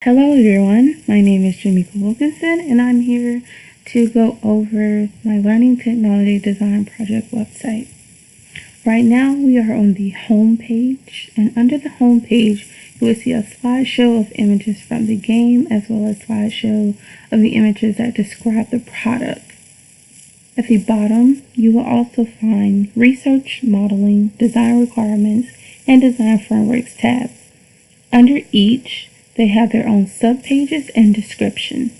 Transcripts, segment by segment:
Hello everyone, my name is Jamaica Wilkinson and I'm here to go over my Learning Technology Design Project website. Right now we are on the home page, and under the home page you will see a slideshow of images from the game as well as slideshow of the images that describe the product. At the bottom you will also find Research, Modeling, Design Requirements, and Design Frameworks tabs. Under each they have their own subpages and description.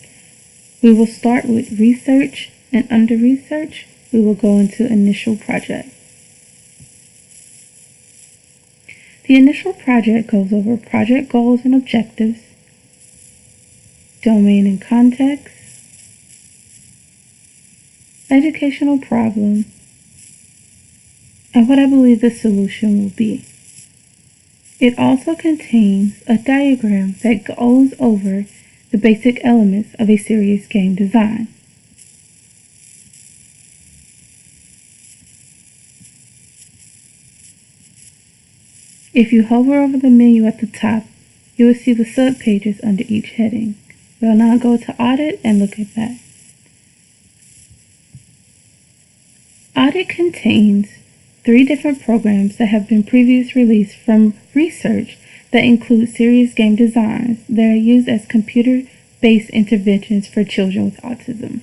We will start with research, and under research, we will go into initial project. The initial project goes over project goals and objectives, domain and context, educational problem, and what I believe the solution will be. It also contains a diagram that goes over the basic elements of a serious game design. If you hover over the menu at the top, you will see the subpages under each heading. We'll now go to Audit and look at that. Audit contains 3 different programs that have been previously released from research that include serious game designs that are used as computer-based interventions for children with autism.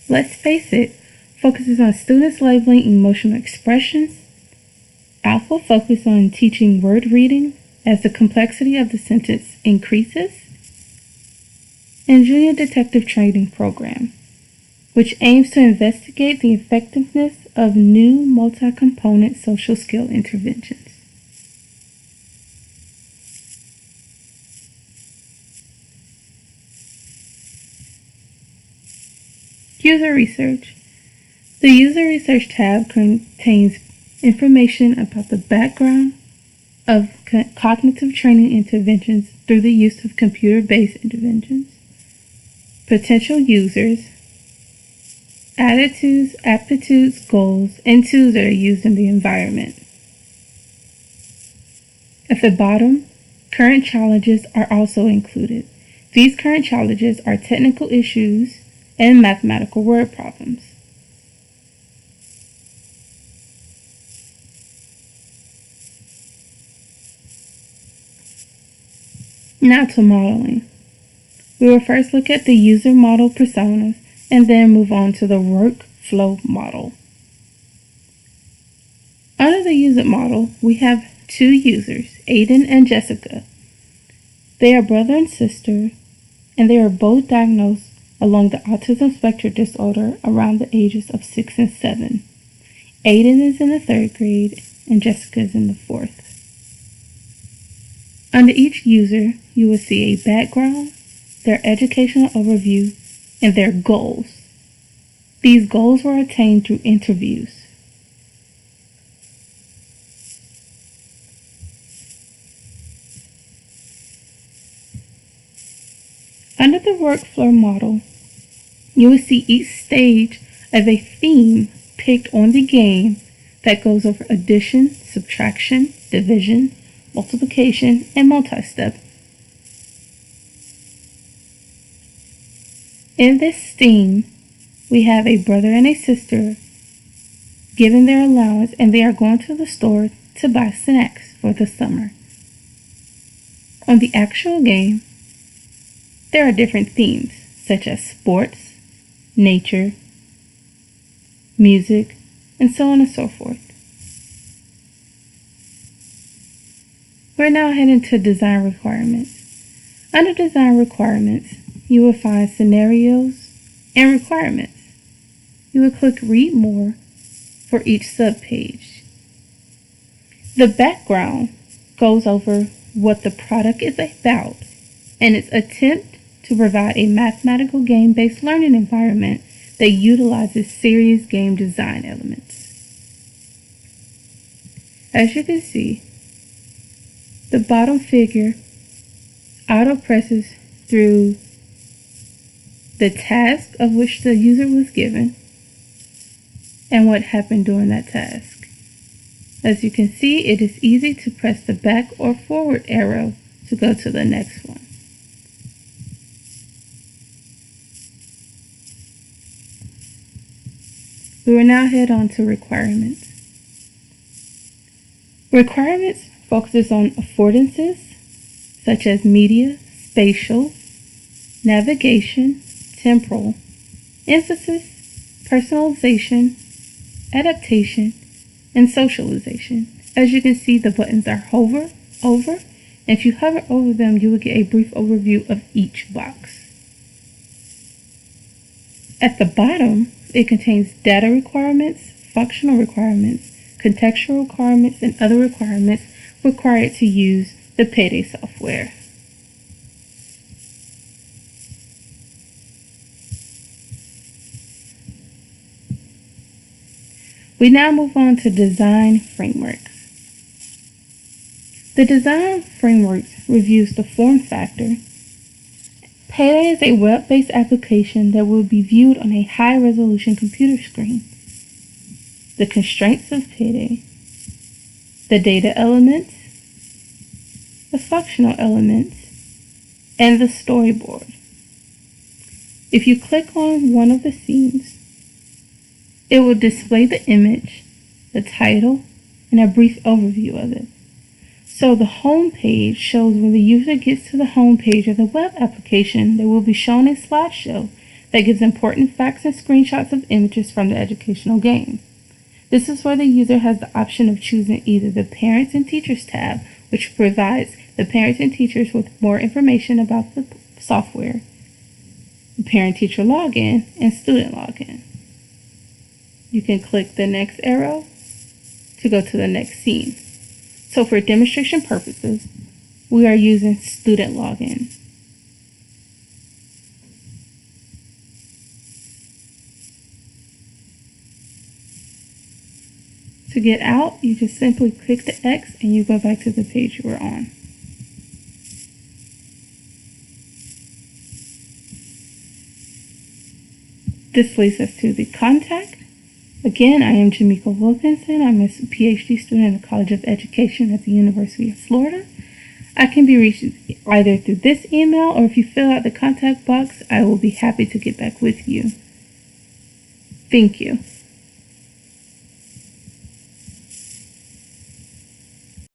Let's Face It focuses on students labeling emotional expressions. Alpha focuses on teaching word reading as the complexity of the sentence increases. And Junior Detective Training Program, which aims to investigate the effectiveness of new multi-component social skill interventions. User Research. The User Research tab contains information about the background of cognitive training interventions through the use of computer-based interventions, potential users, attitudes, aptitudes, goals, and tools that are used in the environment. At the bottom, current challenges are also included. These current challenges are technical issues and mathematical word problems. Now to modeling. We will first look at the user model personas and then move on to the workflow model. Under the user model, we have 2 users, Aiden and Jessica. They are brother and sister, and they are both diagnosed along the autism spectrum disorder around the ages of 6 and 7. Aiden is in the 3rd grade and Jessica is in the 4th. Under each user, you will see a background, their educational overview, and their goals. These goals were attained through interviews. Under the workflow model, you will see each stage as a theme picked on the game that goes over addition, subtraction, division, multiplication, and multi-step. In this theme, we have a brother and a sister given their allowance, and they are going to the store to buy snacks for the summer. On the actual game, there are different themes such as sports, nature, music, and so on and so forth. We're now heading to design requirements. Under design requirements, you will find scenarios and requirements. You will click Read More for each subpage. The background goes over what the product is about and its attempt to provide a mathematical game-based learning environment that utilizes serious game design elements. As you can see, the bottom figure auto presses through the task of which the user was given and what happened during that task. As you can see, it is easy to press the back or forward arrow to go to the next one. We will now head on to requirements. Requirements focuses on affordances such as media, spatial, navigation, temporal, emphasis, personalization, adaptation, and socialization. As you can see, the buttons are hover over, and if you hover over them, you will get a brief overview of each box. At the bottom, it contains data requirements, functional requirements, contextual requirements, and other requirements required to use the PayDay software. We now move on to design frameworks. The design framework reviews the form factor. PayDay is a web-based application that will be viewed on a high-resolution computer screen. The constraints of PayDay, the data elements, the functional elements, and the storyboard. If you click on one of the scenes, it will display the image, the title, and a brief overview of it. So the home page shows when the user gets to the home page of the web application, they will be shown a slideshow that gives important facts and screenshots of images from the educational game. This is where the user has the option of choosing either the Parents and Teachers tab, which provides the parents and teachers with more information about the software, the parent-teacher login, and student login. You can click the next arrow to go to the next scene. So for demonstration purposes, we are using student login. To get out, you just simply click the X and you go back to the page you were on. This leads us to the contact. Again, I am Jamaica Wilkinson. I'm a PhD student at the College of Education at the University of Florida. I can be reached either through this email, or if you fill out the contact box, I will be happy to get back with you. Thank you.